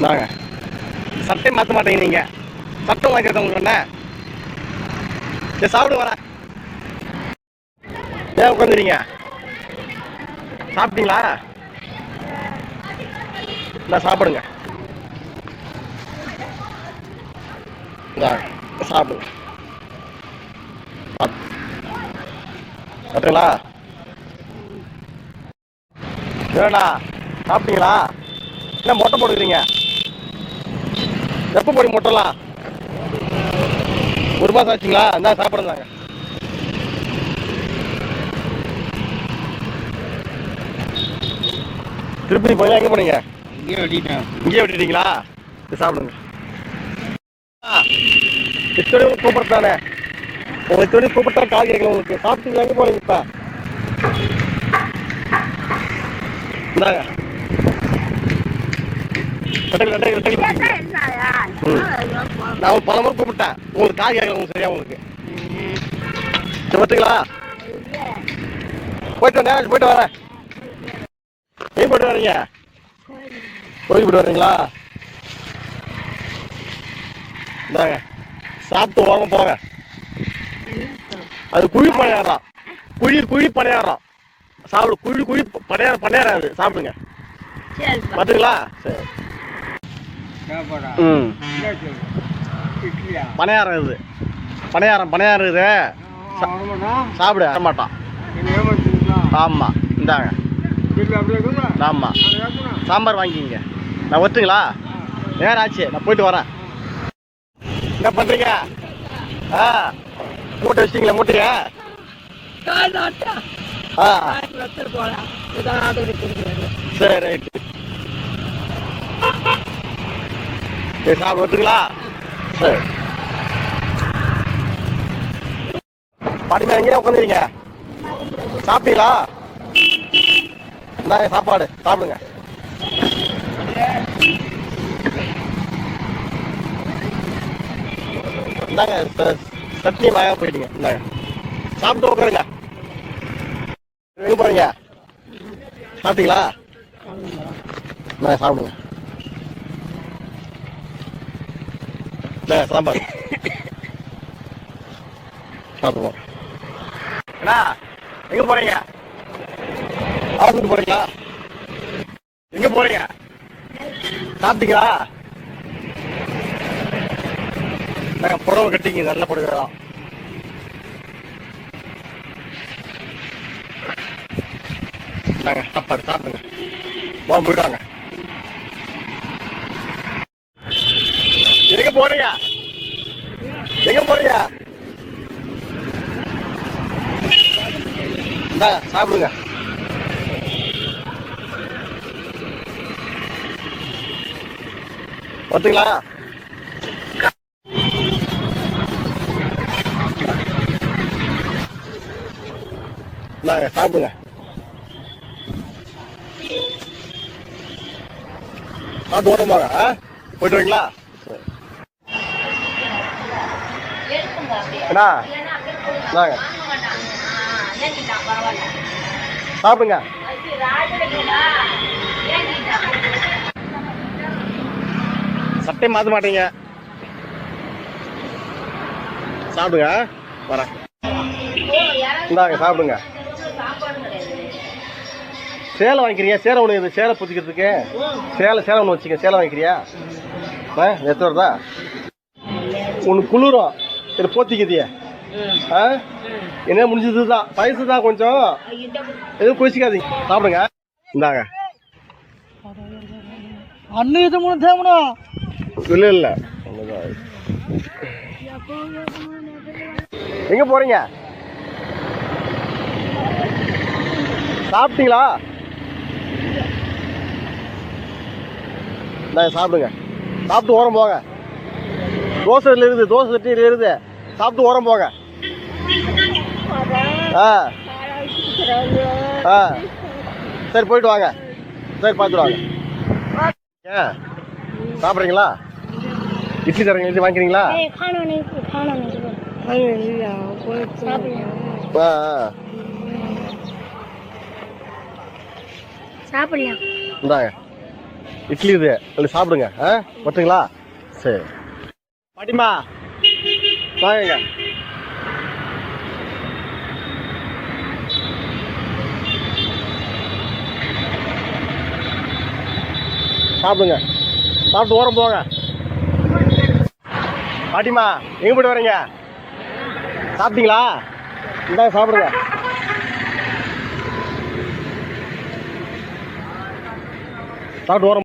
நாங்க சட்டை மாற்ற மாட்டேங்க நீங்கள். சட்டம் வாங்கிறத உங்களுக்கு என்ன? சரி சாப்பிடு வரேன். ஏன் உட்காந்துறீங்க? சாப்பிட்டீங்களா? இல்லை சாப்பிடுங்க. சாப்பிடுங்க. சாப்பிட்டீங்களா? ஏடா சாப்பிட்டீங்களா? என்ன மொட்டை போடுறீங்க? எப்போ போடி மொட்டைலாம்? ஒரு மாதம் ஆச்சுங்களா? என்ன சாப்பிடுறாங்க? திருப்பதி போய் எங்கே போனீங்க? இங்கேயே வெட்டிட்டீங்களா? சாப்பிடுங்க. இத்தனையும் கூப்பிட்றானே உங்களுக்கு, இத்தனையும் கூப்பிட்டா கால் கேட்கல உங்களுக்கு. சாப்பிட்டு எங்கே போனீங்க இப்போ? இந்தாங்க நான் பல முறை கூப்பிட்டேன், உங்களுக்கு கால் கேட்கல உங்களுக்கு. சரியா உங்களுக்கு சொல்லுங்களா? போயிட்டு நேரம் போயிட்டு வரேன். எங்கே போயிட்டு வரீங்க? கோயில் போயிட்டு வரீங்களா? இந்தாங்க சாப்பிட்டு வாங்க போங்க. அது குழி பணியாரம், குழி பணியாரம். சாப்பிடு. குழி பணியாரம் அது சாப்பிடுங்க. பார்த்துங்களா? சரி. பணியாரம் இது, பணியாரம் இது சாப்பிடு. வரமாட்டான். ஆமாம் இந்தாங்க. ஆமாம் சாம்பார் வாங்கிக்கிங்க. நான் ஒத்துங்களா? நேரம் ஆச்சு, நான் போயிட்டு வரேன். என்ன பண்ணுறீங்க? மூட்டை வச்சிங்களா? மூட்டையா? சரி ரைட்டு. சரி சாப்பிட ஒத்துங்களா? சரி. பாட்டிமா எங்கேயா உட்காந்துறீங்க? சாப்பிட்டீங்களா? இந்தாங்க சாப்பாடு சாப்பிடுங்க. இந்தாங்க சட்னி வாங்க போயிட்டீங்க. இந்தாங்க சாப்பிட்டு உட்காருங்க. எங்கே போறீங்க? சாப்பிட்டீங்களா? நான் சாப்பிடுங்க. சாம்பார் சாப்பிடுவோம். அண்ணா எங்கே போறீங்க? ஆஃபீஸுக்கு போறீங்களா? எங்கே போறீங்க? சாப்பிட்டீங்களா? நாங்கள் புடவை கட்டிங்க, நல்ல புடவை தான். நாங்கள் சாப்பாடு சாப்பிடுங்க. வாங்க போயிட்டாங்க. எங்கே போறீங்க? எங்கே போறீங்க? சாப்பிடுங்க. பார்த்துங்களா? சாப்பிடுங்க. பார்த்து ஓட்டமாக போயிட்டு வரீங்களா? அண்ணா நாங்க சாப்பிடுங்க. சட்டை மாற்ற மாட்டீங்க. சாப்பிடுங்க. வரேன். இந்தாங்க சாப்பிடுங்க. சேலை வாங்கிக்கிறியா? சேலை ஒன்று இது, சேலை புத்திக்கிறதுக்கு சேலை ஒன்று வச்சுக்க. சேலை வாங்கிக்கிறியா? எத்தனை வருதா? ஒன்று குளிரும், இது போத்திக்குதிய. என்ன முடிஞ்சது தான், வயசு தான் கொஞ்சம், எதுவும் குளிச்சிக்காதீங்க. சாப்பிடுங்க. இந்தாங்க. அண்ணன் இது மூணு தேவணும். இல்லை எங்கே போகிறீங்க? சாப்பிட்டீங்களா? சாப்பிடுங்க. சாப்பிட்டு ஓரம் போங்க. தோசை இருக்குது, தோசை சட்டியில் இருக்குது. சாப்பிட்டு ஓரம் போங்க. சரி போயிட்டு வாங்க. சரி பார்த்துட்டு வாங்க. சாப்பிட்றீங்களா? இட்லி தரீங்க, இட்லி வாங்கிக்கிறீங்களா? சாப்பிடலாம். இந்தாங்க இட்லி இது இல்லை சாப்பிடுங்க. ஓட்டுங்களா? சரி பாட்டிமா வாங்க. சாப்பிடுங்க, சாப்பிட்டு ஓரம் போங்க. பாட்டிமா எங்கே போய்ட்டு வரீங்க? சாப்பிட்டீங்களா? இந்தாங்க சாப்பிடுங்க. சாப்பிட்டு ஓரம்